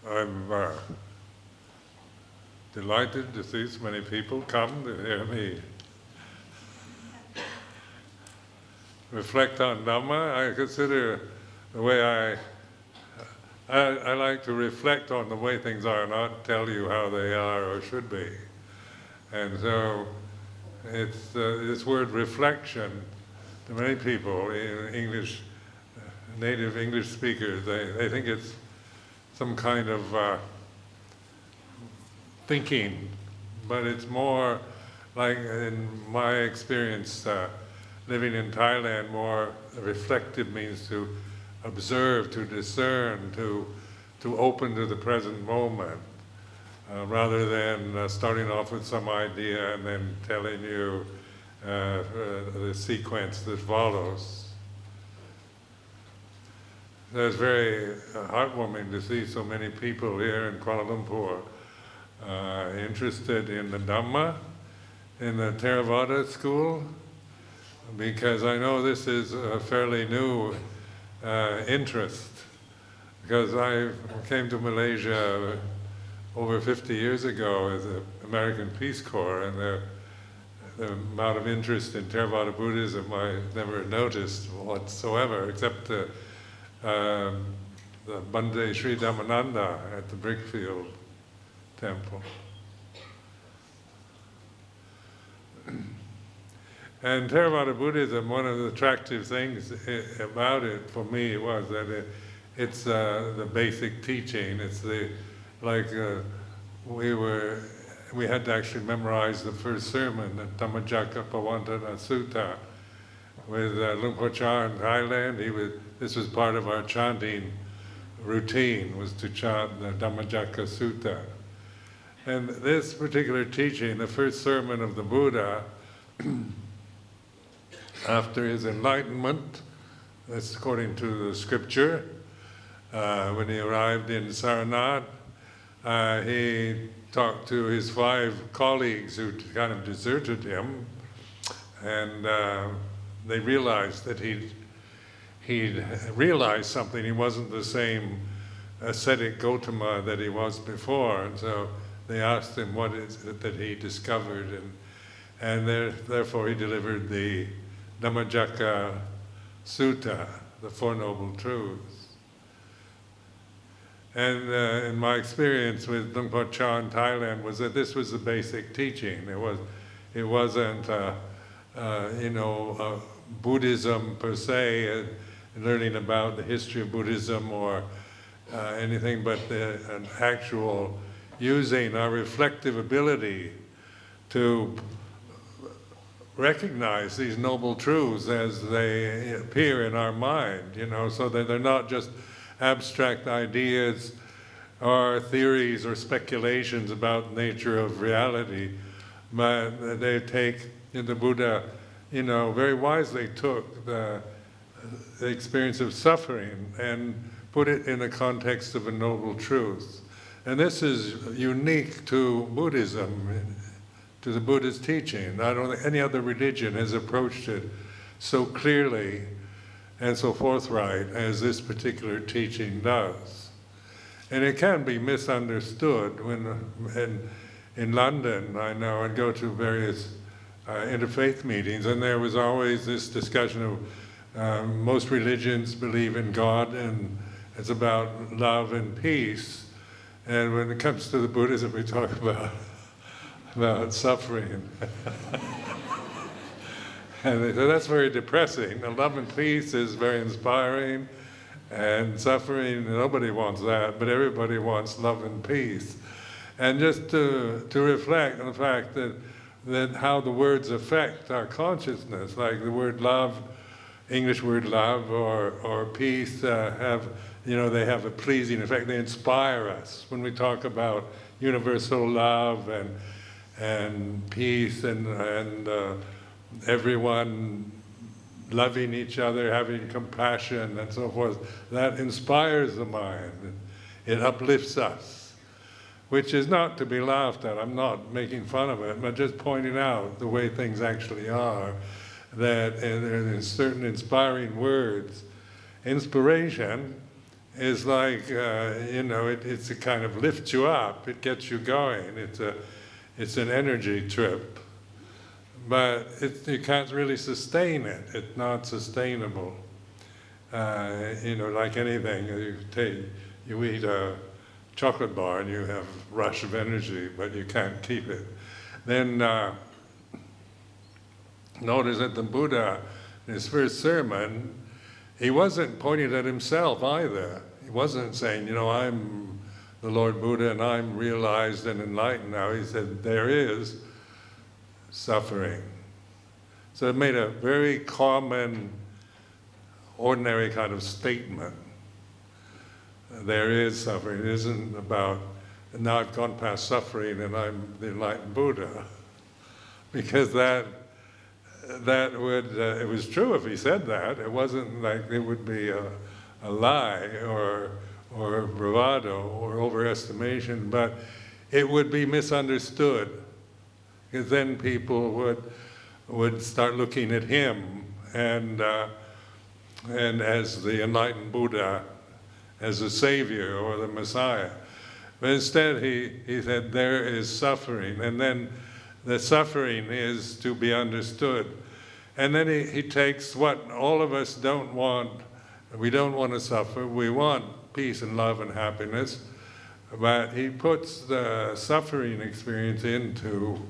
I'm delighted to see so many people come to hear me reflect on Dhamma. I consider the way I like to reflect on the way things are, not tell you how they are or should be. And so it's this word reflection, to many people, English, native English speakers, they think it's some kind of thinking, but it's more like, in my experience, living in Thailand, more reflective means to observe, to discern, to open to the present moment, rather than starting off with some idea and then telling you the sequence that follows. It's very heartwarming to see so many people here in Kuala Lumpur interested in the Dhamma, in the Theravada school, because I know this is a fairly new interest. Because I came to Malaysia over 50 years ago as an American Peace Corps, and the amount of interest in Theravada Buddhism I never noticed whatsoever, except the Bandar Sri Dhammananda at the Brickfield Temple. And Theravada Buddhism, one of the attractive things about it for me was that it's the basic teaching. It's we had to actually memorize the first sermon, the Dhammacakkappavattana Sutta, with Luang in Thailand. This was part of our chanting routine, was to chant the Dhammacakka Sutta. And this particular teaching, the first sermon of the Buddha, after his enlightenment, that's according to the scripture, when he arrived in Saranath, he talked to his 5 colleagues who kind of deserted him, and they realized that he'd realized something. He wasn't the same ascetic Gautama that he was before, and so they asked him what is it that he discovered, and therefore he delivered the Dhammacakka Sutta, the Four Noble Truths. And in my experience with Luang Por Chah in Thailand was that this was the basic teaching. It wasn't Buddhism per se, learning about the history of Buddhism or anything, but an actual using our reflective ability to recognize these noble truths as they appear in our mind, so that they're not just abstract ideas or theories or speculations about the nature of reality, but they take, the Buddha, very wisely took the experience of suffering and put it in the context of a noble truth. And this is unique to Buddhism, to the Buddha's teaching. I don't think any other religion has approached it so clearly and so forthright as this particular teaching does. And it can be misunderstood. When in London, I know, I'd go to various interfaith meetings, and there was always this discussion of most religions believe in God, and it's about love and peace. And when it comes to the Buddhism, we talk about suffering. And so that's very depressing. The love and peace is very inspiring, and suffering, nobody wants that, but everybody wants love and peace. And just to reflect on the fact that how the words affect our consciousness, like the word love, English word love or peace they have a pleasing effect. They inspire us when we talk about universal love and peace and everyone loving each other, having compassion and so forth. That inspires the mind. It uplifts us, which is not to be laughed at. I'm not making fun of it, but just pointing out the way things actually are, that there are certain inspiring words. Inspiration is like, it's a kind of lifts you up, it gets you going, it's an energy trip. But you can't really sustain it, it's not sustainable. Like anything, you eat a chocolate bar and you have a rush of energy, but you can't keep it. Then notice that the Buddha, in his first sermon, he wasn't pointing at himself either. He wasn't saying, I'm the Lord Buddha and I'm realized and enlightened now. He said, there is suffering. So it made a very common, ordinary kind of statement. There is suffering. It isn't about, now I've gone past suffering and I'm the enlightened Buddha. Because that would, it was true if he said that. It wasn't like it would be a lie or bravado or overestimation, but it would be misunderstood. Because then people would start looking at him and as the enlightened Buddha, as the savior or the Messiah. But instead he said there is suffering, and then the suffering is to be understood. And then he takes what all of us don't want. We don't want to suffer. We want peace and love and happiness. But he puts the suffering experience into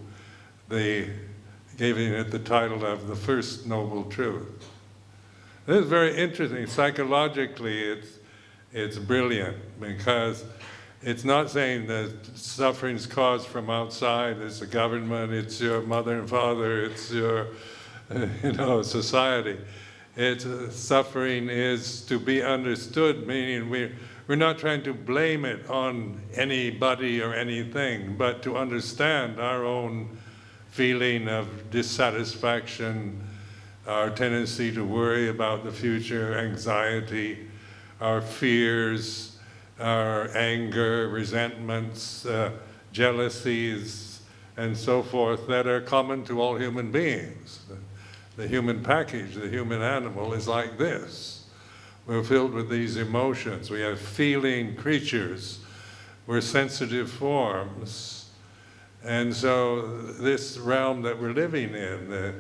giving it the title of the First Noble Truth. This is very interesting. Psychologically, it's brilliant, because it's not saying that suffering's caused from outside, it's the government, it's your mother and father, it's your society. Suffering is to be understood, meaning we're not trying to blame it on anybody or anything, but to understand our own feeling of dissatisfaction, our tendency to worry about the future, anxiety, our fears, our anger, resentments, jealousies, and so forth that are common to all human beings. The human package, the human animal is like this. We're filled with these emotions. We have feeling creatures. We're sensitive forms. And so this realm that we're living in,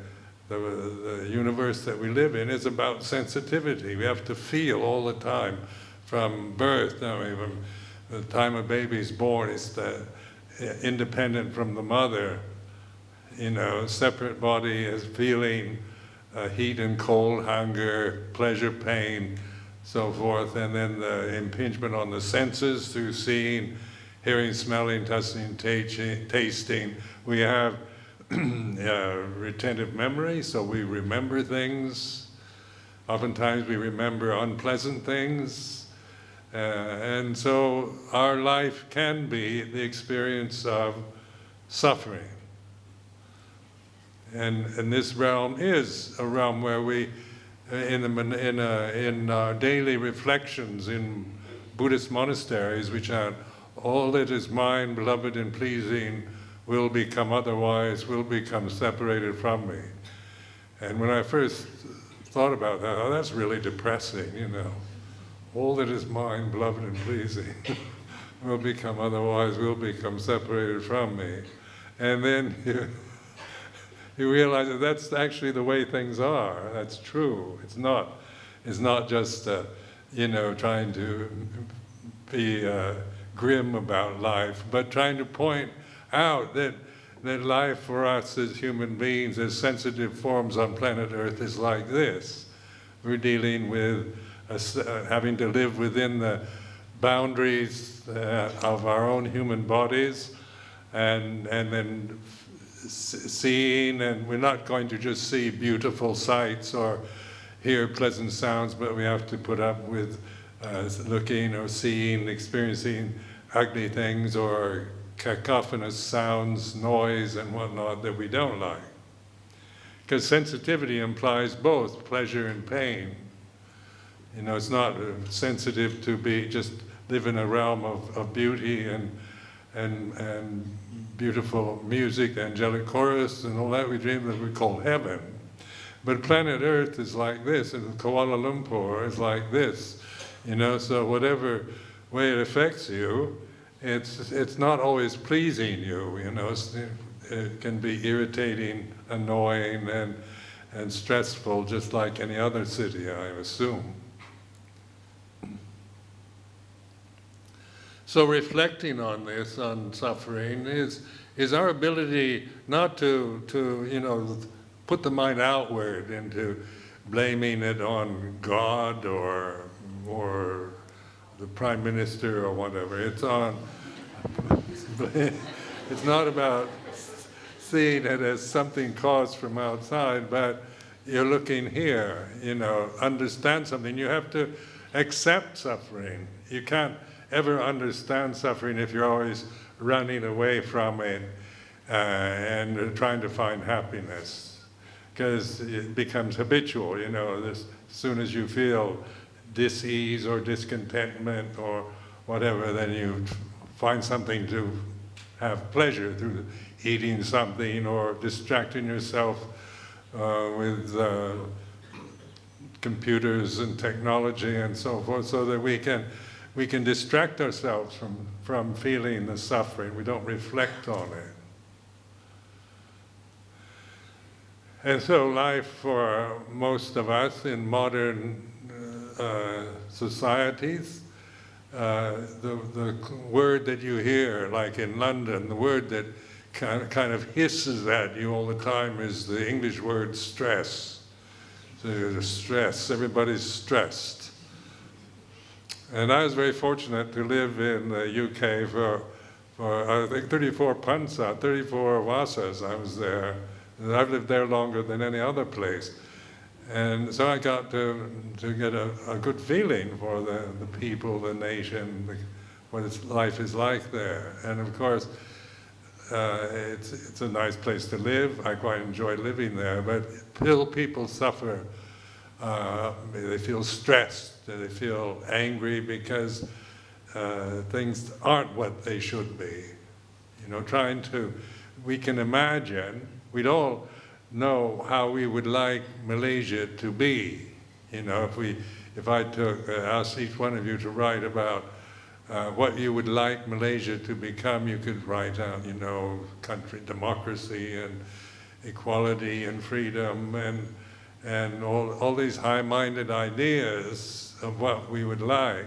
the universe that we live in, is about sensitivity. We have to feel all the time, from birth, even the time a baby's born, it's independent from the mother, separate body is feeling heat and cold, hunger, pleasure, pain, so forth, and then the impingement on the senses through seeing, hearing, smelling, touching, tasting. We have retentive memory, so we remember things. Oftentimes we remember unpleasant things. And so our life can be the experience of suffering. And this realm is a realm where we, in our daily reflections in Buddhist monasteries, we chant, all that is mine, beloved and pleasing, will become otherwise, will become separated from me. And when I first thought about that, that's really depressing, All that is mine, beloved and pleasing, will become otherwise, will become separated from me. And then you realize that that's actually the way things are. That's true. It's not just, trying to be grim about life, but trying to point out that life for us as human beings, as sensitive forms on planet Earth, is like this. We're dealing with having to live within the boundaries of our own human bodies, and then seeing, and we're not going to just see beautiful sights or hear pleasant sounds, but we have to put up with looking or seeing, experiencing ugly things or cacophonous sounds, noise, and whatnot that we don't like. Because sensitivity implies both pleasure and pain. It's not sensitive to just live in a realm of beauty and beautiful music, angelic chorus, and all that we dream that we call heaven. But planet Earth is like this, and Kuala Lumpur is like this. You know, so whatever way it affects you, it's not always pleasing you, you know. It can be irritating, annoying, and stressful, just like any other city, I assume. So reflecting on this, on suffering, is our ability not to you know, put the mind outward into blaming it on God or the Prime Minister or whatever. It's not about seeing it as something caused from outside, but you're looking here, you know, understand something. You have to accept suffering. You can't ever understand suffering if you're always running away from it and trying to find happiness, because it becomes habitual, you know. As soon as you feel dis-ease or discontentment or whatever, then you find something to have pleasure through eating something or distracting yourself with computers and technology and so forth, so that we can distract ourselves from feeling the suffering. We don't reflect on it. And so life for most of us in modern societies, the word that you hear, like in London, the word that kind of hisses at you all the time is the English word stress. So stress, everybody's stressed. And I was very fortunate to live in the UK for I think 34 pansa, 34 vasas I was there. And I've lived there longer than any other place. And so I got to get a good feeling for the people, the nation, what life is like there. And of course, it's a nice place to live. I quite enjoy living there, but still people suffer. They feel stressed, they feel angry because things aren't what they should be. You know, we can imagine, we'd all know how we would like Malaysia to be. You know, if I asked each one of you to write about what you would like Malaysia to become, you could write out, you know, country, democracy and equality and freedom and all these high-minded ideas of what we would like.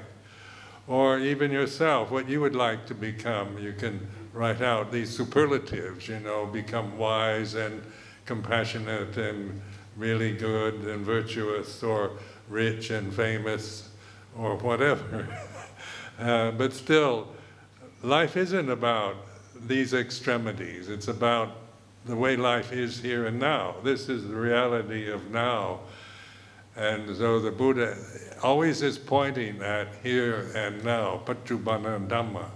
Or even yourself, what you would like to become. You can write out these superlatives, you know, become wise and compassionate and really good and virtuous, or rich and famous, or whatever. But still, life isn't about these extremities. It's about the way life is here and now. This is the reality of now. And so the Buddha always is pointing at here and now, Paccubbana Dhamma.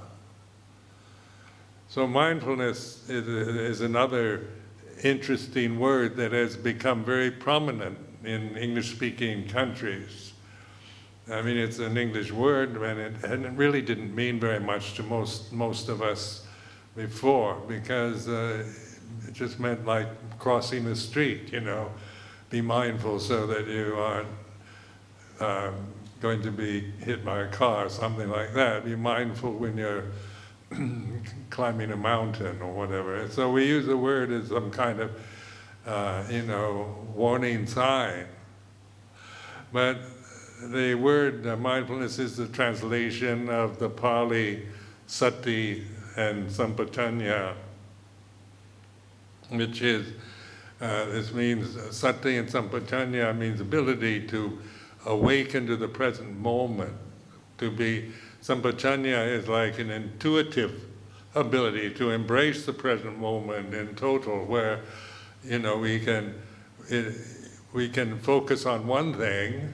So mindfulness is another interesting word that has become very prominent in English-speaking countries. I mean, it's an English word, and it really didn't mean very much to most of us before, because it just meant like crossing the street, you know. Be mindful so that you aren't going to be hit by a car, something like that. Be mindful when you're climbing a mountain or whatever. And so we use the word as some kind of, you know, warning sign. But the word mindfulness is the translation of the Pali sati and sampajanya, which is, this means, sati and sampajanya means ability to awaken to the present moment, to be. Sampajanya is like an intuitive ability to embrace the present moment in total, where, you know, we can focus on one thing,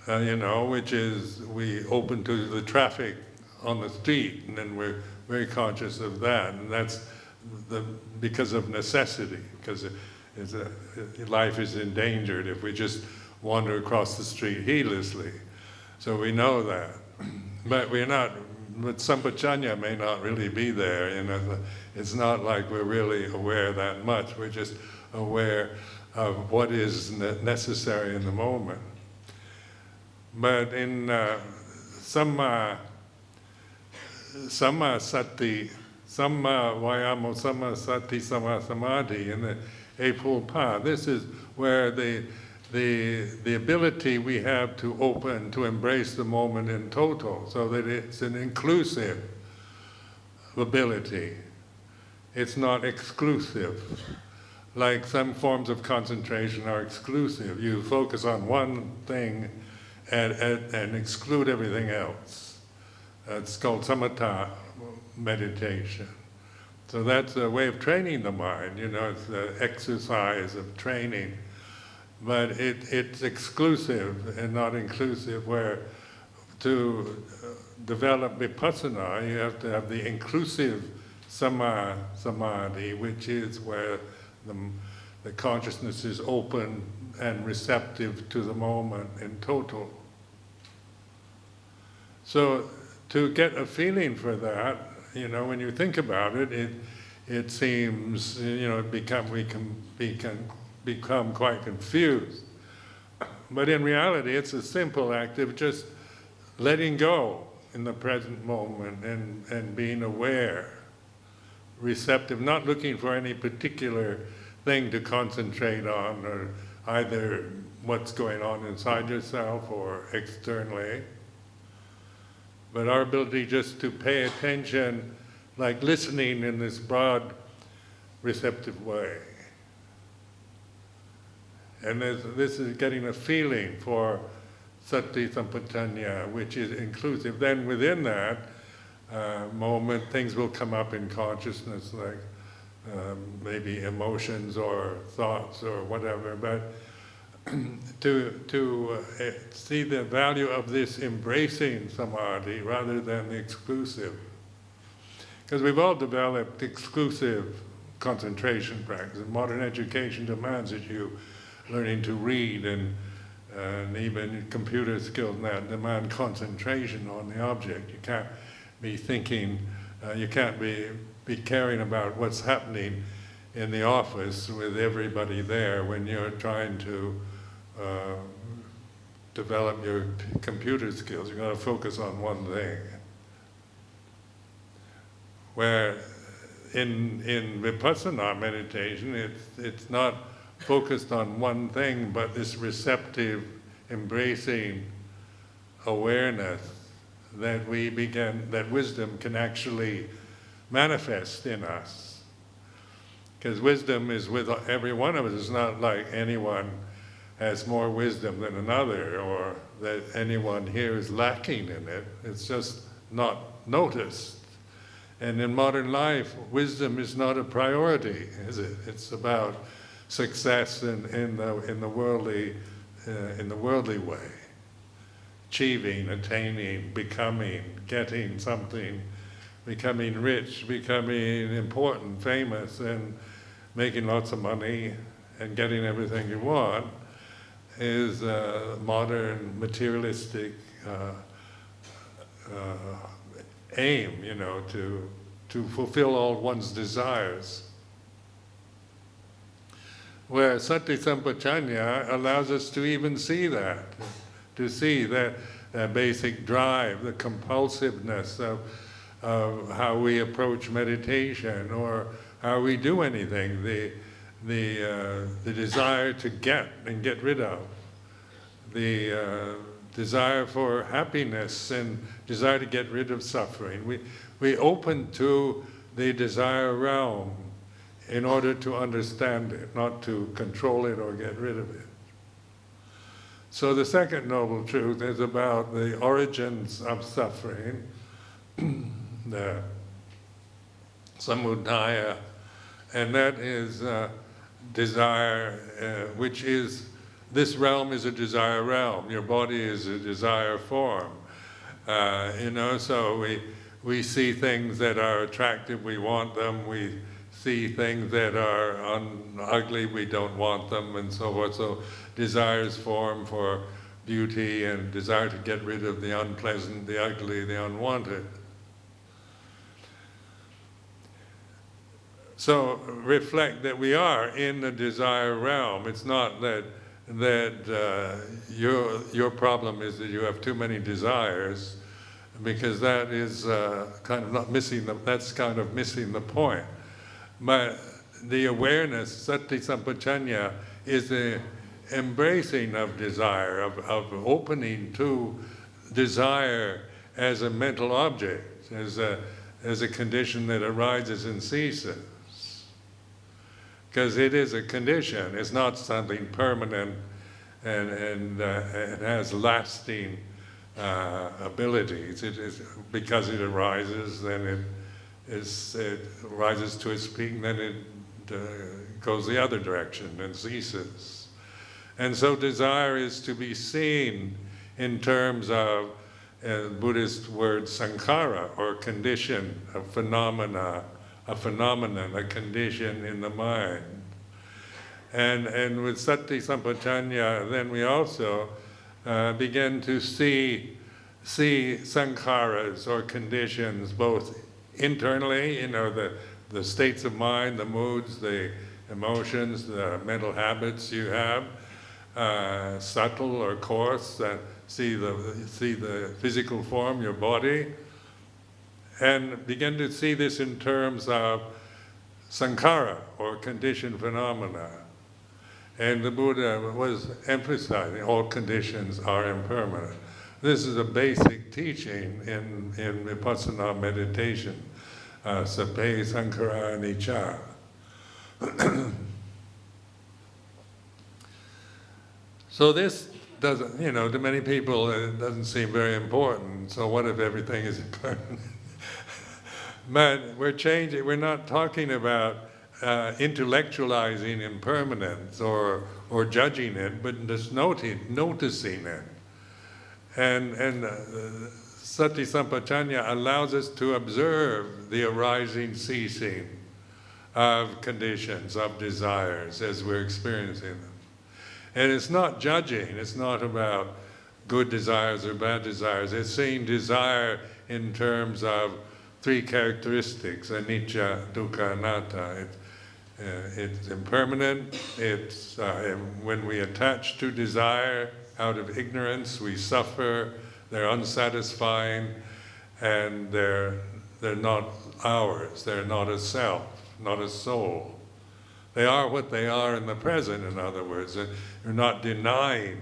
you know, which is we open to the traffic on the street, and then we're very conscious of that, and that's because of necessity, because life is endangered if we just wander across the street heedlessly. So we know that. But sampajanya may not really be there, you know. It's not like we're really aware that much. We're just aware of what is necessary in the moment. But in Samma Sati, Samma Vayamo, Samma Sati, Samma Samadhi, in the Eightfold Path, this is where the ability we have to open, to embrace the moment in total, so that it's an inclusive ability. It's not exclusive. Like some forms of concentration are exclusive. You focus on one thing and exclude everything else. It's called samatha meditation. So that's a way of training the mind, it's the exercise of training. But it's exclusive and not inclusive, where to develop vipassana, you have to have the inclusive samadhi, which is where the consciousness is open and receptive to the moment in total. So to get a feeling for that, when you think about it, it seems, we can become quite confused. But in reality, it's a simple act of just letting go in the present moment and being aware, receptive, not looking for any particular thing to concentrate on, or either what's going on inside yourself or externally. But our ability just to pay attention, like listening in this broad, receptive way. And this is getting a feeling for sati sampajanya, which is inclusive. Then within that moment, things will come up in consciousness, like maybe emotions or thoughts or whatever. But to see the value of this embracing samadhi rather than the exclusive. Because we've all developed exclusive concentration practice. And modern education demands that you learning to read and even computer skills now demand concentration on the object. You can't be thinking, you can't be caring about what's happening in the office with everybody there when you're trying to develop your computer skills. You've got to focus on one thing. Where in vipassana meditation, it's not focused on one thing, but this receptive, embracing awareness that that wisdom can actually manifest in us. Because wisdom is with every one of us. It's not like anyone has more wisdom than another, or that anyone here is lacking in it. It's just not noticed. And in modern life, wisdom is not a priority, is it? It's about success in the worldly way, achieving, attaining, becoming, getting something, becoming rich, becoming important, famous, and making lots of money and getting everything you want is modern materialistic aim, to fulfill all one's desires. Where sati sampajanya allows us to even see that, to see that basic drive, the compulsiveness of how we approach meditation or how we do anything, the desire to get and get rid of, the desire for happiness and desire to get rid of suffering. We open to the desire realm in order to understand it, not to control it or get rid of it. So the second noble truth is about the origins of suffering, the samudaya, and that is desire, which is, this realm is a desire realm. Your body is a desire form. So we see things that are attractive, we want them. We see things that are ugly, we don't want them, and so forth. So desires form for beauty and desire to get rid of the unpleasant, the ugly, the unwanted. So reflect that we are in the desire realm. It's not that that your problem is that you have too many desires, because that is kind of not missing that's kind of missing the point. But the awareness, sati sampajanya, is the embracing of desire, of opening to desire as a mental object, as a condition that arises and ceases. Because it is a condition, it's not something permanent and it has lasting abilities. It is, because it arises, then it rises to its peak, then it goes the other direction and ceases. And so desire is to be seen in terms of Buddhist word sankhara, or condition, a phenomenon, a condition in the mind. And with sati sampajanya, then we also begin to see sankharas, or conditions, both internally, the states of mind, the moods, the emotions, the mental habits you have, subtle or coarse, see the physical form, your body, and begin to see this in terms of sankhara, or conditioned phenomena. And the Buddha was emphasizing all conditions are impermanent. This is a basic teaching in Vipassana meditation, sape sankhara anicca. So this doesn't, to many people it doesn't seem very important. So what if everything is impermanent? But we're not talking about intellectualizing impermanence or judging it, but just noticing it. And sati sampajanya allows us to observe the arising, ceasing of conditions, of desires as we're experiencing them. And it's not judging, it's not about good desires or bad desires. It's seeing desire in terms of three characteristics: anicca, dukkha, anatta. It's impermanent. It's when we attach to desire out of ignorance, we suffer. They're unsatisfying, and they're not ours. They're not a self, not a soul. They are what they are in the present. In other words, you're not denying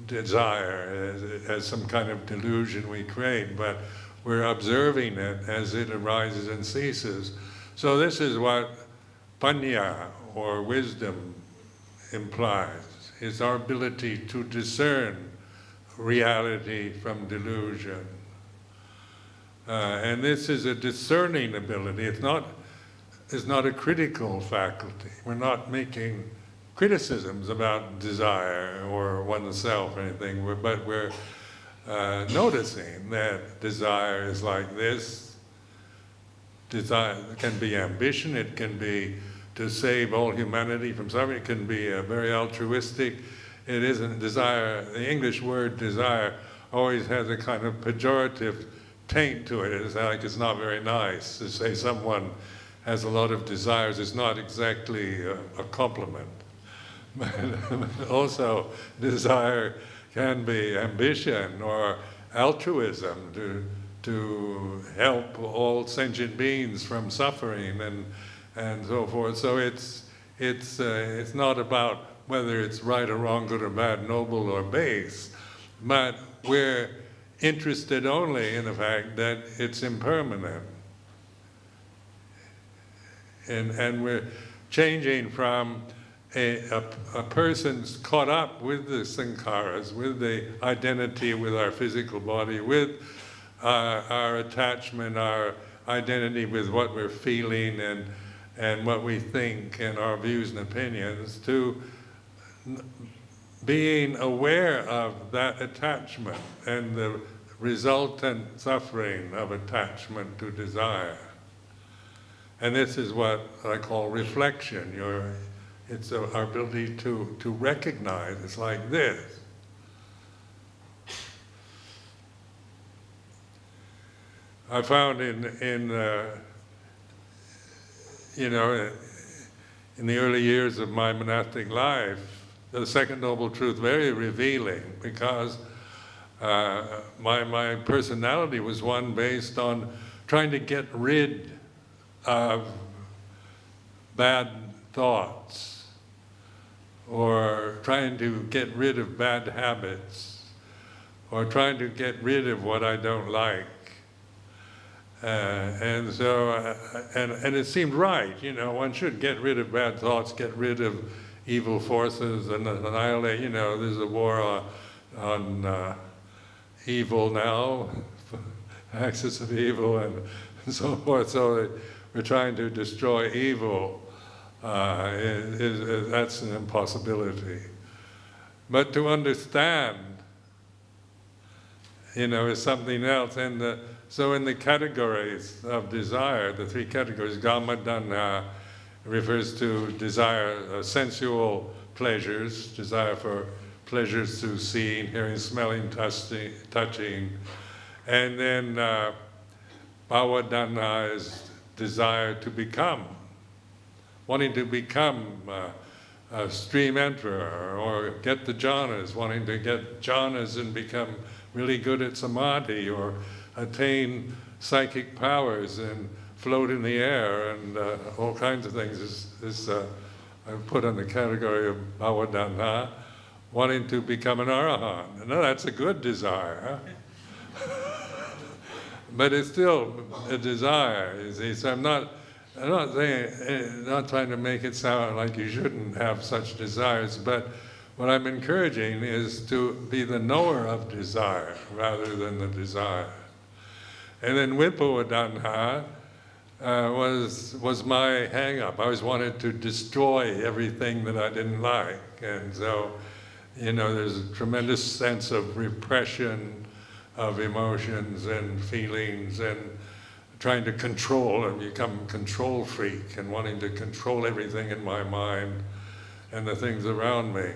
desire as some kind of delusion we create, but we're observing it as it arises and ceases. So this is what panya, or wisdom, implies, is our ability to discern reality from delusion. And this is a discerning ability. It's not a critical faculty. We're not making criticisms about desire or oneself or anything, but we're noticing that desire is like this. Desire can be ambition, it can be to save all humanity from suffering, it can be very altruistic. It isn't desire. The English word desire always has a kind of pejorative taint to it. It's like it's not very nice to say someone has a lot of desires. It's not exactly a compliment. But also, desire can be ambition or altruism to help all sentient beings from suffering and so forth. So it's not about whether it's right or wrong, good or bad, noble or base, but we're interested only in the fact that it's impermanent. And we're changing from a person's caught up with the sankharas, with the identity with our physical body, with our attachment, our identity with what we're feeling and what we think and our views and opinions, to being aware of that attachment and the resultant suffering of attachment to desire. And this is what I call reflection. It's our ability to recognize. It's like this. I found in the early years of my monastic life, the Second Noble Truth very revealing, because my personality was one based on trying to get rid of bad thoughts, or trying to get rid of bad habits, or trying to get rid of what I don't like. And so, and it seemed right, you know, one should get rid of bad thoughts, get rid of evil forces, and annihilate, you know, there's a war on evil now, axis of evil and so forth, so we're trying to destroy evil. That's an impossibility. But to understand, you know, is something else. And so in the categories of desire, the three categories, Kama Tanha refers to desire, sensual pleasures, desire for pleasures through seeing, hearing, smelling, touching. And then Bhava Tanha is desire to become, wanting to become a stream enterer, or get the jhanas, wanting to get jhanas and become really good at samadhi, or attain psychic powers and float in the air, and all kinds of things I put in the category of Bhava Tanha, wanting to become an arahant. No, that's a good desire. But it's still a desire, you see. So I'm not saying, not trying to make it sound like you shouldn't have such desires, but what I'm encouraging is to be the knower of desire rather than the desire. And then Vibhava Tanha was my hang-up. I always wanted to destroy everything that I didn't like. And so, you know, there's a tremendous sense of repression of emotions and feelings, and trying to control and become a control freak, and wanting to control everything in my mind and the things around me.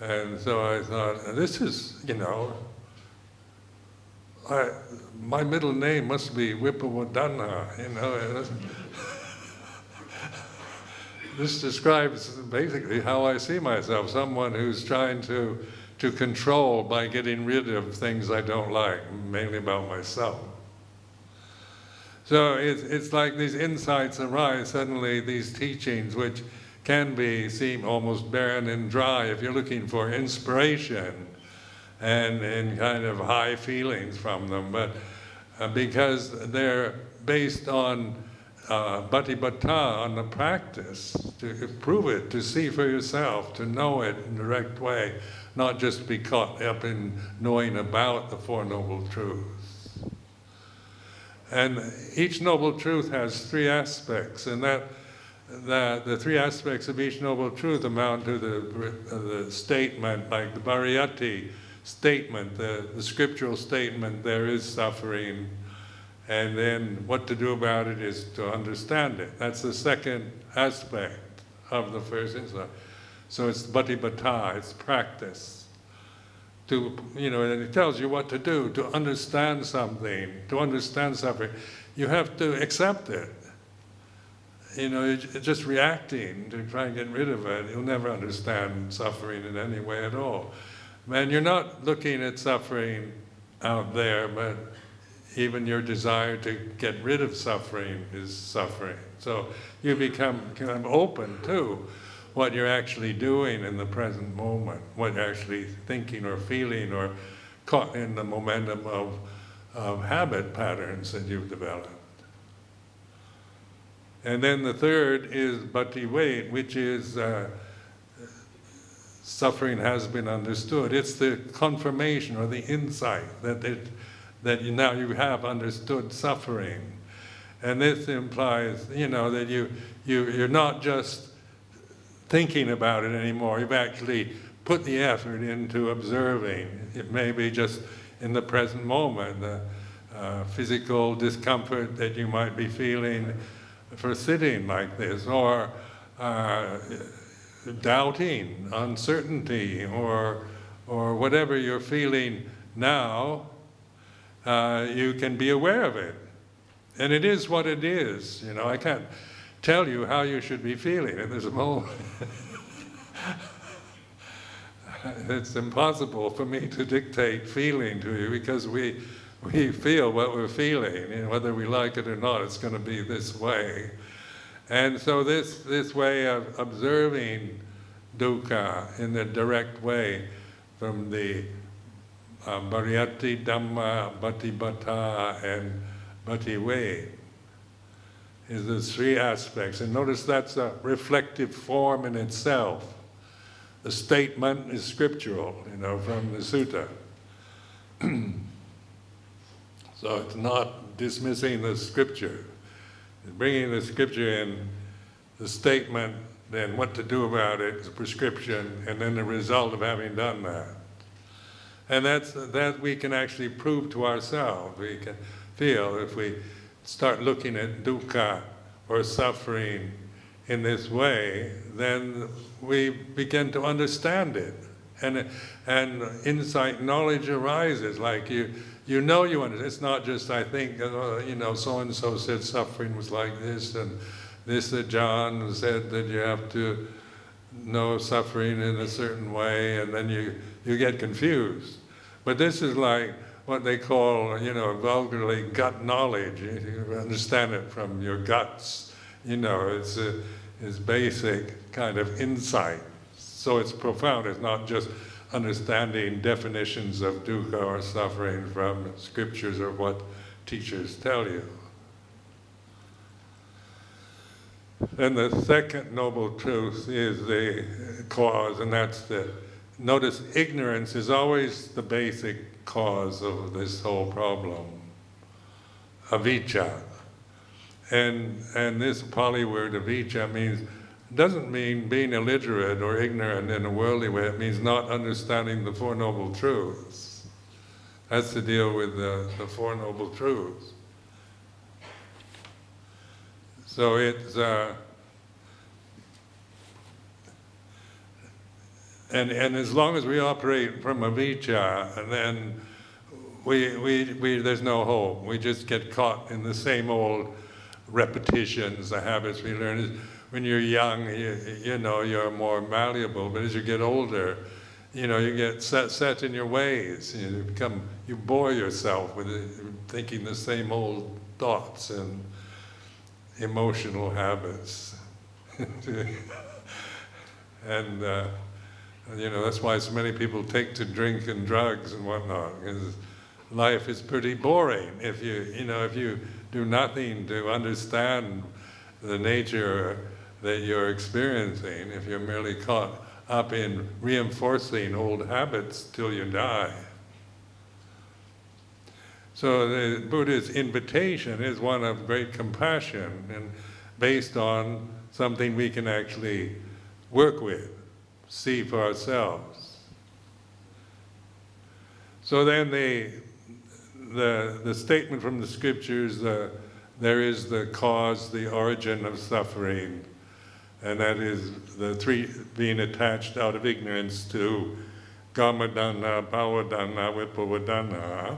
And so I thought, this is, you know, my middle name must be Vibhava Tanha, you know. This describes basically how I see myself, someone who's trying to control by getting rid of things I don't like, mainly about myself. So it's like these insights arise, suddenly these teachings, which can seem almost barren and dry if you're looking for inspiration and kind of high feelings from them, but because they're based on bhatipata, on the practice, to prove it, to see for yourself, to know it in a direct way, not just be caught up in knowing about the Four Noble Truths. And each Noble Truth has three aspects, and the three aspects of each Noble Truth amount to the statement, like the Pariyatti statement, the scriptural statement, there is suffering, and then what to do about it is to understand it. That's the second aspect of the first insight. So it's bhatipata, it's practice. To, you know, and it tells you what to do, to understand something, to understand suffering. You have to accept it. You know, just reacting to try and get rid of it, you'll never understand suffering in any way at all. And you're not looking at suffering out there, but even your desire to get rid of suffering is suffering. So you become kind of open to what you're actually doing in the present moment, what you're actually thinking or feeling, or caught in the momentum of habit patterns that you've developed. And then the third is bhakti-veda, which is suffering has been understood. It's the confirmation or the insight that now you have understood suffering. And this implies, you know, that you're not just thinking about it anymore. You've actually put the effort into observing. It may be just in the present moment, the physical discomfort that you might be feeling for sitting like this, or doubting, uncertainty, or whatever you're feeling now, you can be aware of it. And it is what it is. You know, I can't tell you how you should be feeling at this moment. it's impossible for me to dictate feeling to you, because we feel what we're feeling, and whether we like it or not, it's going to be this way. And so this way of observing dukkha in the direct way, from the Pariyatti, Dhamma, Bhatibhata, and Bhative, is the three aspects. And notice that's a reflective form in itself. The statement is scriptural, from the sutta. So it's not dismissing the scripture. It's bringing the scripture in, the statement, then what to do about it, the prescription, and then the result of having done that. And that we can actually prove to ourselves. We can feel, if we start looking at dukkha or suffering in this way, then we begin to understand it. And insight, knowledge arises, like you understand. It's not just, I think, so-and-so said suffering was like this, and this Ajahn said that you have to know suffering in a certain way, and then you get confused. But this is like what they call, vulgarly gut knowledge. You understand it from your guts. It's basic kind of insight. So it's profound. It's not just understanding definitions of dukkha or suffering from scriptures or what teachers tell you. And the second noble truth is the cause, and that's notice ignorance is always the basic cause of this whole problem. Avijja. And this Pali word avijja doesn't mean being illiterate or ignorant in a worldly way. It means not understanding the Four Noble Truths. That's to deal with the Four Noble Truths. So it's and as long as we operate from avijja, and then there's no hope. We just get caught in the same old repetitions, the habits we learn. When you're young, you're more malleable, but as you get older, you get set in your ways. You bore yourself with thinking the same old thoughts and emotional habits. And that's why so many people take to drink and drugs and whatnot, because life is pretty boring if you do nothing to understand the nature that you're experiencing, if you're merely caught up in reinforcing old habits till you die. So the Buddha's invitation is one of great compassion, and based on something we can actually work with, see for ourselves. So then the statement from the scriptures, there is the cause, the origin of suffering, and that is the three being attached out of ignorance to Kamadana, Bhavadana, Vipawadana.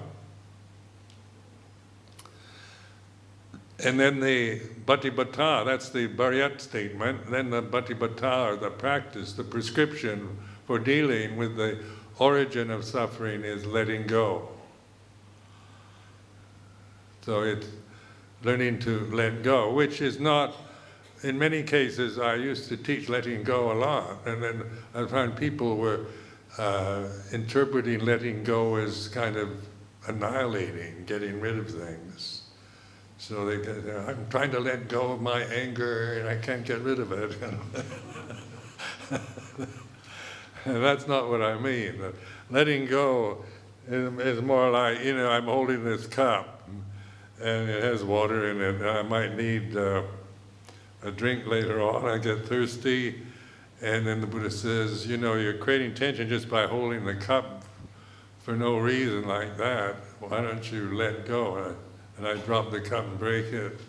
And then the Bhatibhata, that's the Bharyat statement. Then the Bhatibhata, or the practice, the prescription for dealing with the origin of suffering, is letting go. So it's learning to let go, which is not, in many cases, I used to teach letting go a lot, and then I found people were interpreting letting go as kind of annihilating, getting rid of things. So they go, I'm trying to let go of my anger and I can't get rid of it. And that's not what I mean. Letting go is more like, I'm holding this cup and it has water in it. I might need a drink later on. I get thirsty. And then the Buddha says, you're creating tension just by holding the cup for no reason like that. Why don't you let go? And I drop the cup and break it?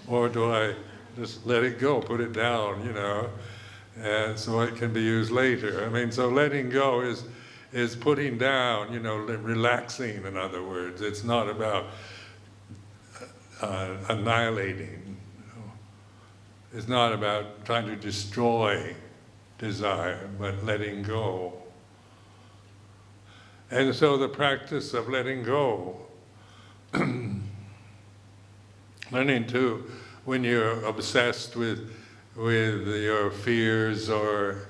Or do I just let it go, put it down, and so it can be used later? So letting go is putting down, relaxing, in other words. It's not about annihilating. It's not about trying to destroy desire, but letting go. And so the practice of letting go, learning to, when you're obsessed with your fears or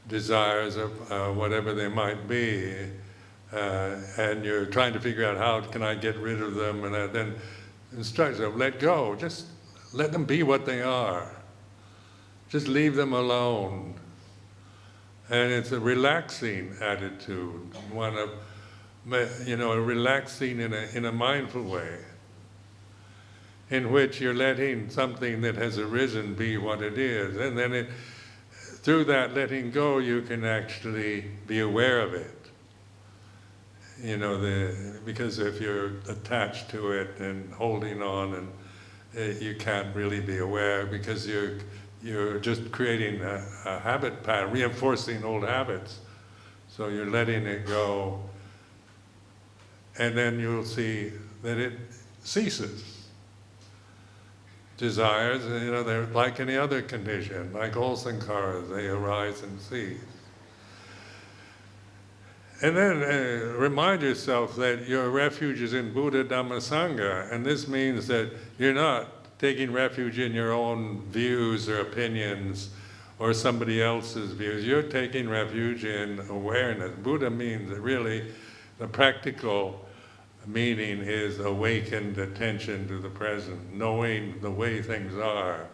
desires of whatever they might be, and you're trying to figure out how can I get rid of them, and then instruct yourself, let go, just let them be what they are. Just leave them alone. And it's a relaxing attitude, one of, relaxing in a mindful way, in which you're letting something that has arisen be what it is. And then through that letting go, you can actually be aware of it. Because if you're attached to it and holding on, and you can't really be aware, because you're just creating a habit pattern, reinforcing old habits. So you're letting it go, and then you'll see that it ceases. Desires, they're like any other condition, like all sankharas, they arise and cease. And then remind yourself that your refuge is in Buddha, Dhamma, Sangha, and this means that you're not taking refuge in your own views or opinions or somebody else's views. You're taking refuge in awareness. Buddha means that really the practical meaning is awakened attention to the present, knowing the way things are.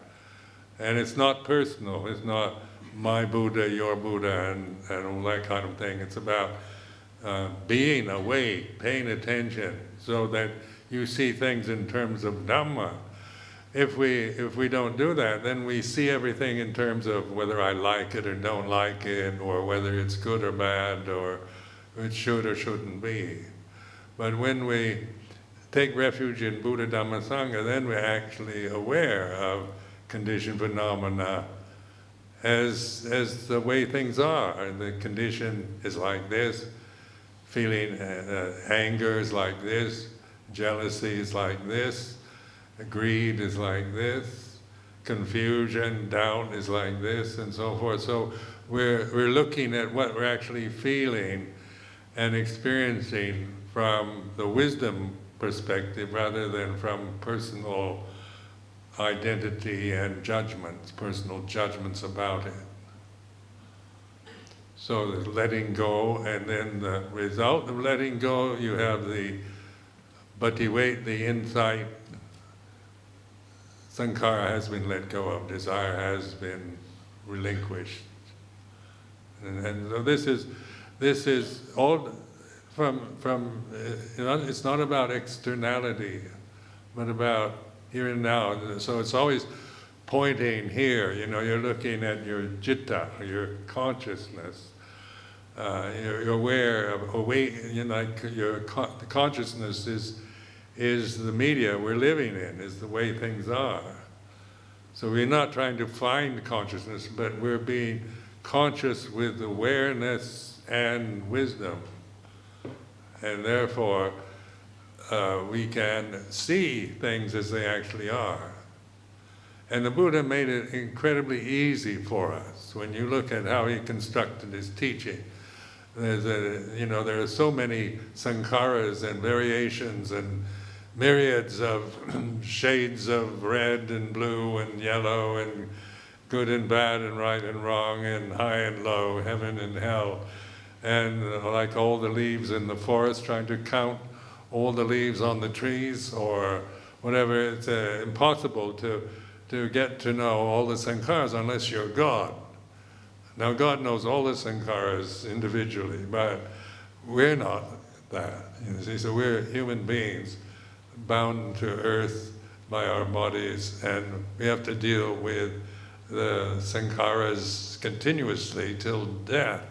And it's not personal. It's not my Buddha, your Buddha, and all that kind of thing. It's about being awake, paying attention, so that you see things in terms of Dhamma. If we don't do that, then we see everything in terms of whether I like it or don't like it, or whether it's good or bad, or it should or shouldn't be. But when we take refuge in Buddha, Dhamma, Sangha, then we're actually aware of conditioned phenomena as the way things are. And the condition is like this, feeling anger is like this, jealousy is like this, greed is like this, confusion, doubt is like this, and so forth. So we're looking at what we're actually feeling and experiencing from the wisdom perspective rather than from personal identity and judgments, personal judgments about it. So there's letting go, and then the result of letting go, you have the insight, sankhara has been let go of, desire has been relinquished. And so this is all from it's not about externality, but about here and now. So it's always pointing here, you're looking at your citta, your consciousness. You're aware of, the consciousness is the media we're living in, is the way things are. So we're not trying to find consciousness, but we're being conscious with awareness and wisdom. And therefore, we can see things as they actually are. And the Buddha made it incredibly easy for us. When you look at how he constructed his teaching, there are so many sankharas and variations and myriads of shades of red and blue and yellow and good and bad and right and wrong and high and low, heaven and hell. And like all the leaves in the forest, trying to count all the leaves on the trees or whatever, it's impossible to get to know all the sankharas unless you're God. Now God knows all the sankharas individually, but we're not that. So we're human beings bound to earth by our bodies, and we have to deal with the sankharas continuously till death.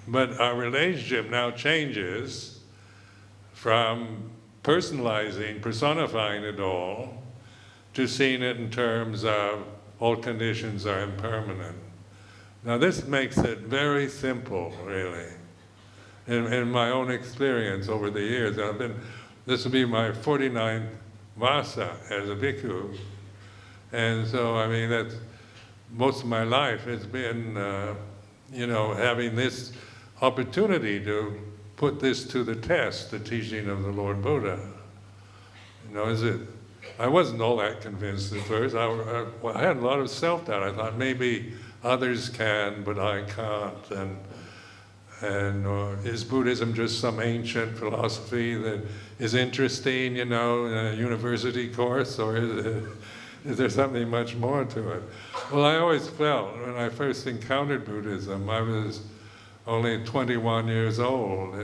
But our relationship now changes from personifying it all, to seeing it in terms of all conditions are impermanent. Now this makes it very simple, really. In my own experience over the years, this will be my 49th vasa as a bhikkhu. And so, that's most of my life has been, having this opportunity to put this to the test, the teaching of the Lord Buddha. I wasn't all that convinced at first. I had a lot of self-doubt. I thought maybe others can, but I can't. And is Buddhism just some ancient philosophy that is interesting, in a university course, or is there something much more to it? Well, I always felt, when I first encountered Buddhism, I was only 21 years old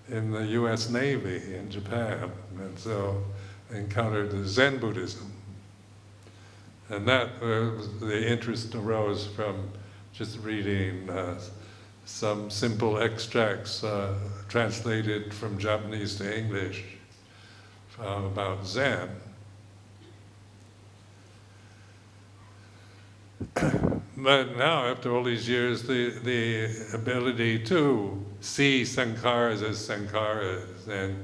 in the US Navy in Japan. And so I encountered the Zen Buddhism. And the interest arose from just reading some simple extracts translated from Japanese to English about Zen. But now, after all these years, the ability to see sankharas as sankharas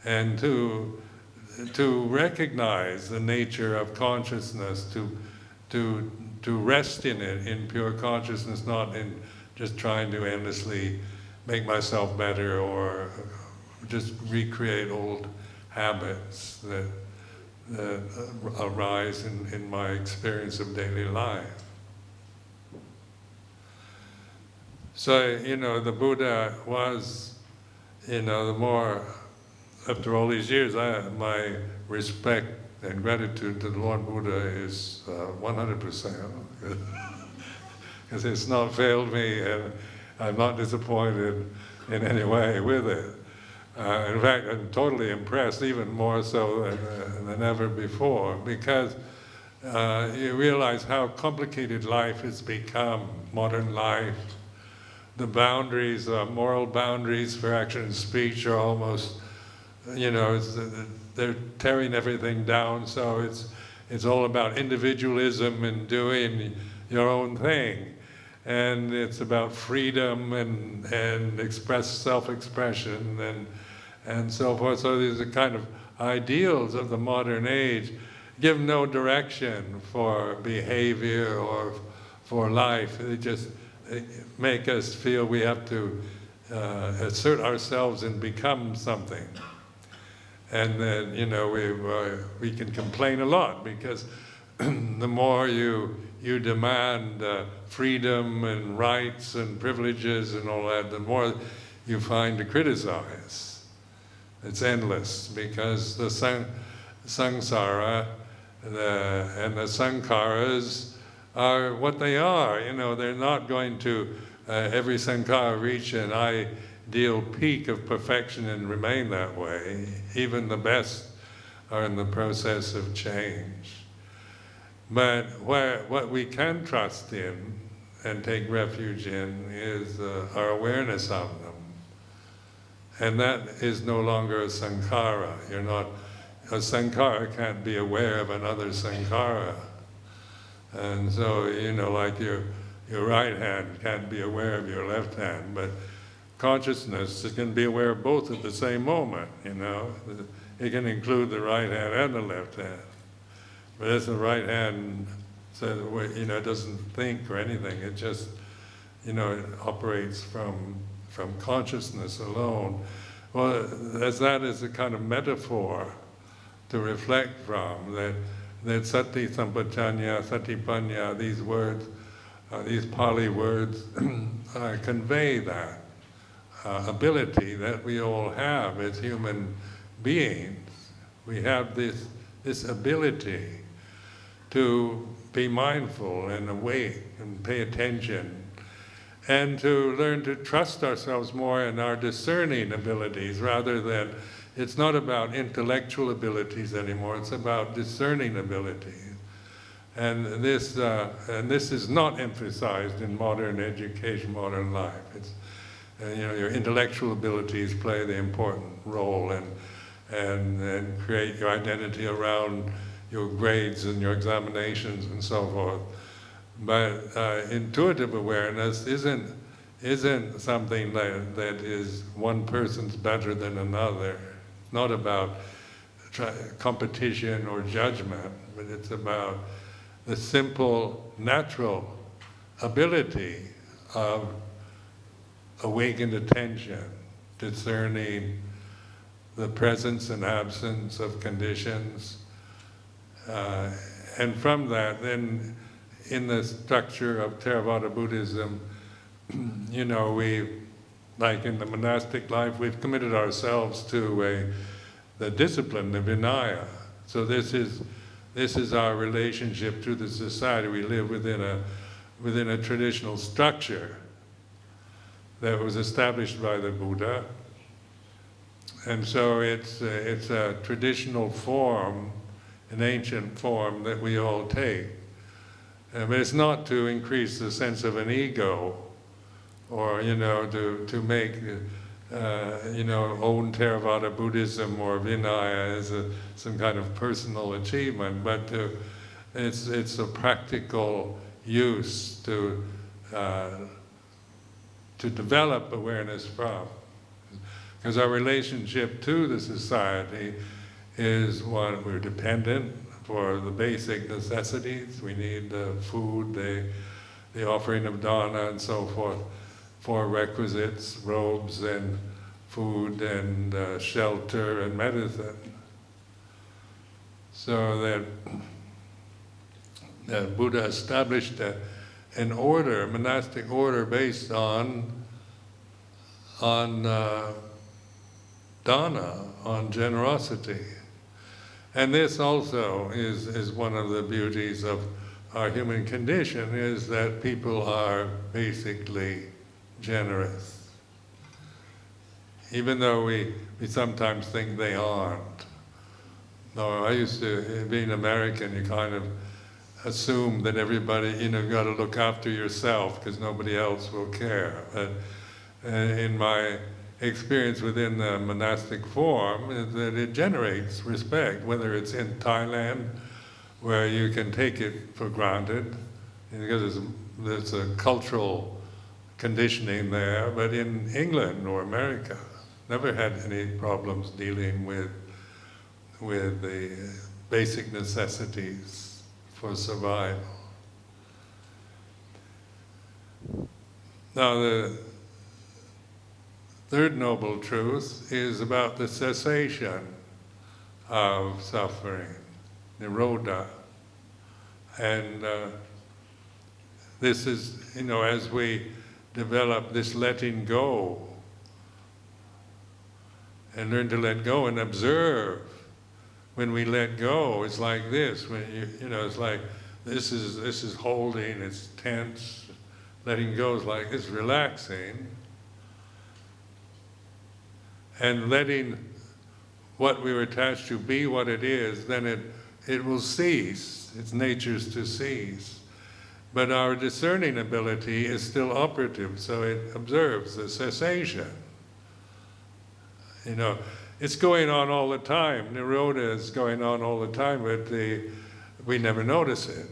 and to recognize the nature of consciousness, to rest in it, in pure consciousness, not in just trying to endlessly make myself better or just recreate old habits that arise in my experience of daily life. So, the Buddha was, the more, after all these years, my respect and gratitude to the Lord Buddha is 100%. Because it's not failed me, and I'm not disappointed in any way with it. In fact, I'm totally impressed, even more so than ever before, because you realize how complicated life has become, modern life. The boundaries, moral boundaries for action and speech are almost, they're tearing everything down, so it's all about individualism and doing your own thing. And it's about freedom and self-expression and so forth. So these are kind of ideals of the modern age, give no direction for behavior or for life. They just make us feel we have to assert ourselves and become something. And then, we can complain a lot because the more you demand freedom and rights and privileges and all that, the more you find to criticize. It's endless because the samsara and the sankharas are what they are. They're not going to every sankhara reach an ideal peak of perfection and remain that way. Even the best are in the process of change. But what we can trust in and take refuge in is our awareness of them. And that is no longer a sankhara. A sankhara can't be aware of another sankhara. And so, like your right hand can't be aware of your left hand, but consciousnness can be aware of both at the same moment, It can include the right hand and the left hand. But as the right hand says, it doesn't think or anything, it just, it operates from consciousness alone. Well, as that is a kind of metaphor to reflect from, that sati sampajanya, satipanya, these words, these Pali words, convey that ability that we all have as human beings. We have this ability to be mindful and awake and pay attention, and to learn to trust ourselves more in our discerning abilities rather than, it's not about intellectual abilities anymore, it's about discerning abilities. And this is not emphasized in modern education, modern life. It's, your intellectual abilities play the important role and create your identity around your grades and your examinations and so forth. But intuitive awareness isn't something that is one person's better than another. It's not about competition or judgment, but it's about the simple, natural ability of awakened attention, discerning the presence and absence of conditions. And from that, then in the structure of Theravada Buddhism, we, like in the monastic life, we've committed ourselves to the discipline of Vinaya. So this is our relationship to the society. We live within a traditional structure that was established by the Buddha. And so it's a traditional form, an ancient form that we all take. But it's not to increase the sense of an ego, or to make own Theravada Buddhism or Vinaya as some kind of personal achievement, but it's a practical use to develop awareness from. Because our relationship to the society is one, we're dependent for the basic necessities. We need food, the offering of dana and so forth, for requisites, robes and food and shelter and medicine. So that Buddha established an order, a monastic order based on dana, on generosity. And this also is one of the beauties of our human condition, is that people are basically generous. Even though we sometimes think they aren't. No, I used to, being American, you kind of assume that everybody, you've got to look after yourself because nobody else will care. But in my experience within the monastic form, is that it generates respect, whether it's in Thailand, where you can take it for granted, because there's a cultural conditioning there, but in England or America, never had any problems dealing with the basic necessities for survival. Now, the third noble truth is about the cessation of suffering, nirodha. And this is, as we develop this letting go and learn to let go and observe. When we let go, it's like this. When it's like this is holding, it's tense. Letting go is like it's relaxing. And letting what we were attached to be what it is, then it will cease. Its nature is to cease. But our discerning ability is still operative, so it observes the cessation. It's going on all the time. Nirodha is going on all the time, but we never notice it.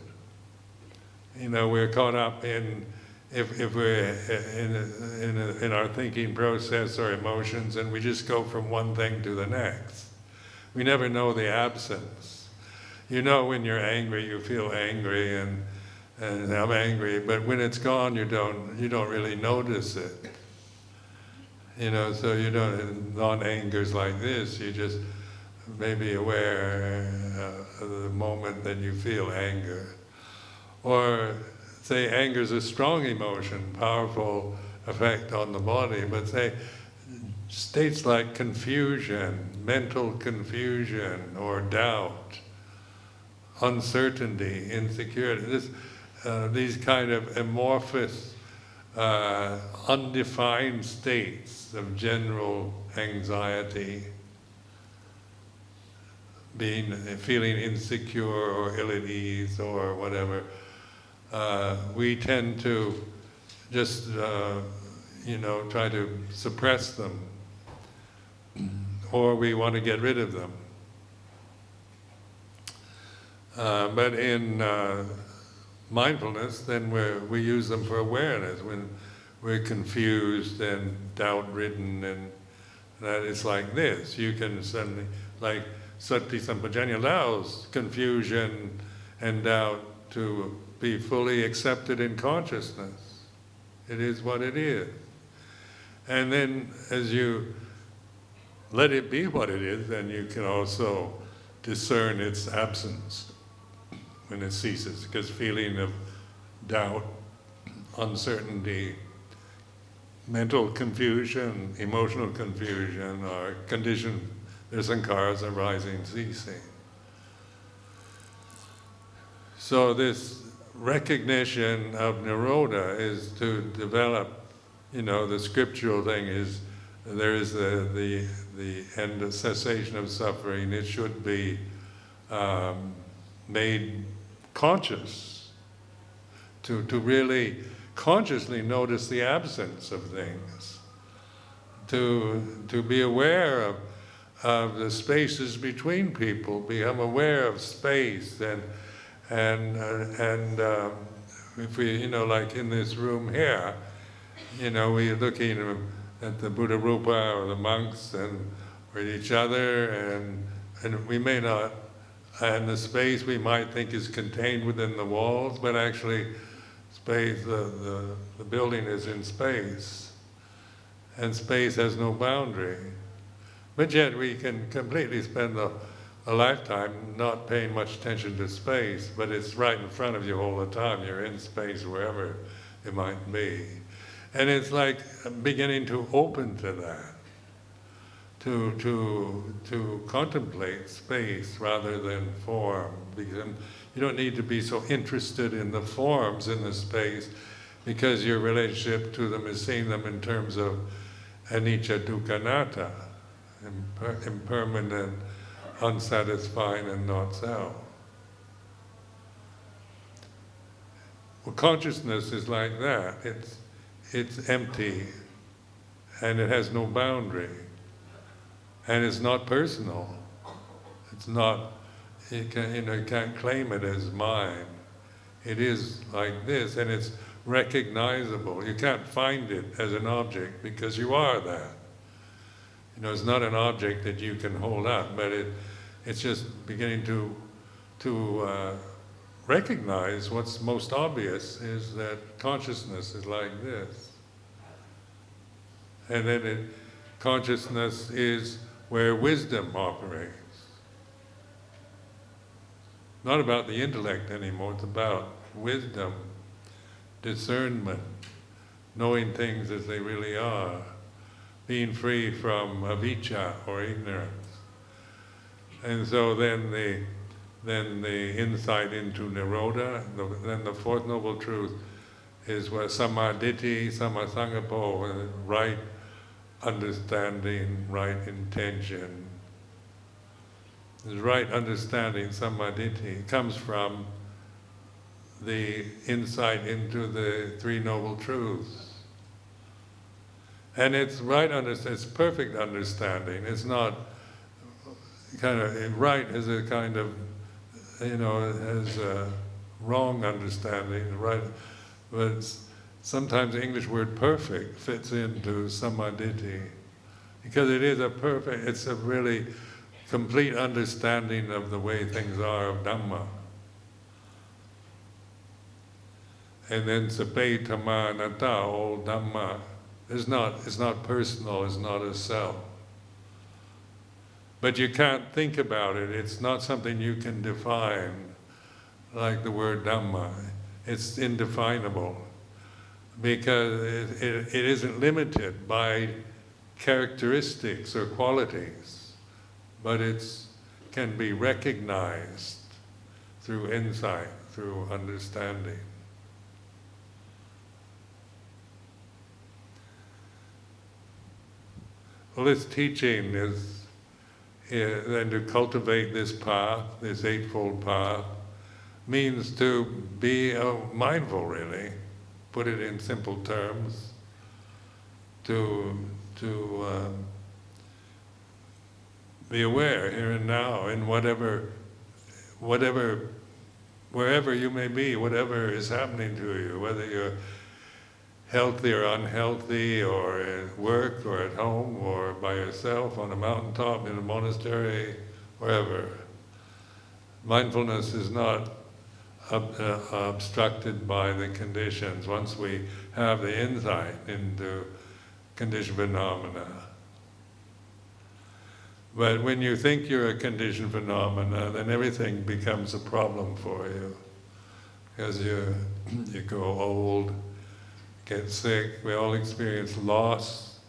We're caught up in, if we're in our thinking process or emotions, and we just go from one thing to the next. We never know the absence. When you're angry, you feel angry, and I'm angry, but when it's gone, you don't really notice it. So you don't, non-anger's like this, you just may be aware of the moment that you feel anger. Or say anger's a strong emotion, powerful effect on the body, but say states like confusion, mental confusion, or doubt, uncertainty, insecurity, these kind of amorphous, undefined states of general anxiety, feeling insecure or ill at ease or whatever, we tend to just try to suppress them, or we want to get rid of them. But in mindfulness, then we use them for awareness. When we're confused and doubt-ridden, and that it's like this. You can suddenly, like Sati Sampajanya allows confusion and doubt to be fully accepted in consciousness. It is what it is. And then as you let it be what it is, then you can also discern its absence when it ceases, because feeling of doubt, uncertainty, mental confusion, emotional confusion, or conditioned, there's sankharas arising, ceasing. So this recognition of nirodha is to develop, the scriptural thing is, there is the end of cessation of suffering. It should be made conscious, to really consciously notice the absence of things, to be aware of the spaces between people, become aware of space, and if we, like in this room here, we're looking at the Buddha Rupa or the monks and or at each other, and we may not, and the space we might think is contained within the walls, but actually space, the building is in space, and space has no boundary. But yet we can completely spend a lifetime not paying much attention to space, but it's right in front of you all the time. You're in space wherever it might be. And it's like beginning to open to that, to contemplate space rather than form. Because you don't need to be so interested in the forms in the space, because your relationship to them is seeing them in terms of anicca, dukkha, anatta, impermanent, unsatisfying, and not self. Well, consciousness is like that. It's empty, and it has no boundary, and it's not personal. It's not, you can't claim it as mine. It is like this, and it's recognizable. You can't find it as an object because you are that. It's not an object that you can hold up, but it's just beginning to recognize what's most obvious is that consciousness is like this. And then consciousness is where wisdom operates. Not about the intellect anymore, it's about wisdom, discernment, knowing things as they really are, being free from avijja or ignorance. And so then the insight into nirodha, then the fourth noble truth is what sammaditthi, sammasangapo, right understanding, right intention. This right understanding, sammaditthi, comes from the insight into the three noble truths. And it's right it's perfect understanding. It's not kind of, right is a kind of, it has a wrong understanding, right? But sometimes the English word perfect fits into sammaditthi, because it is it's a really complete understanding of the way things are, of Dhamma. And then sape Dhamma anatta, all Dhamma, it's not personal, it's not a self. But you can't think about it, it's not something you can define, like the word Dhamma. It's indefinable, because it isn't limited by characteristics or qualities, but it can be recognized through insight, through understanding. Well, this teaching is then to cultivate this path, this eightfold path, means to be mindful, really, put it in simple terms, to be aware here and now in wherever you may be, whatever is happening to you, whether you're healthy or unhealthy, or at work, or at home, or by yourself, on a mountaintop, in a monastery, wherever. Mindfulness is not obstructed by the conditions. Once we have the insight into conditioned phenomena. But when you think you're a conditioned phenomena, then everything becomes a problem for you. Because you grow old, get sick, we all experience loss.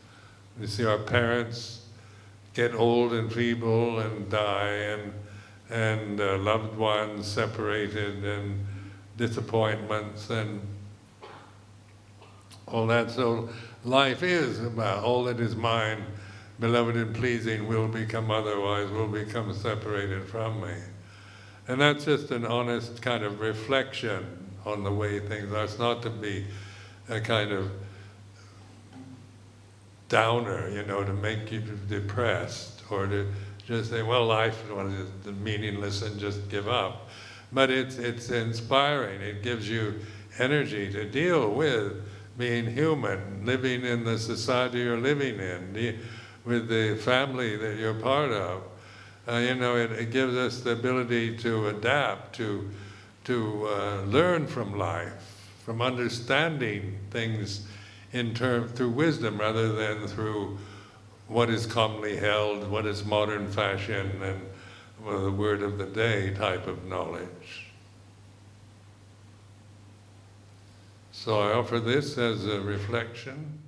We see our parents get old and feeble and die, and loved ones separated, and disappointments, and all that. So life is about all that is mine, beloved and pleasing, will become otherwise, will become separated from me. And that's just an honest kind of reflection on the way things are. It's not to be a kind of downer, to make you depressed, or to just say, well, life is meaningless and just give up. But it's inspiring. It gives you energy to deal with being human, living in the society you're living in, with the family that you're part of. It gives us the ability to adapt, to learn from life, from understanding things through wisdom rather than through what is commonly held, what is modern fashion, and the word of the day type of knowledge. So I offer this as a reflection.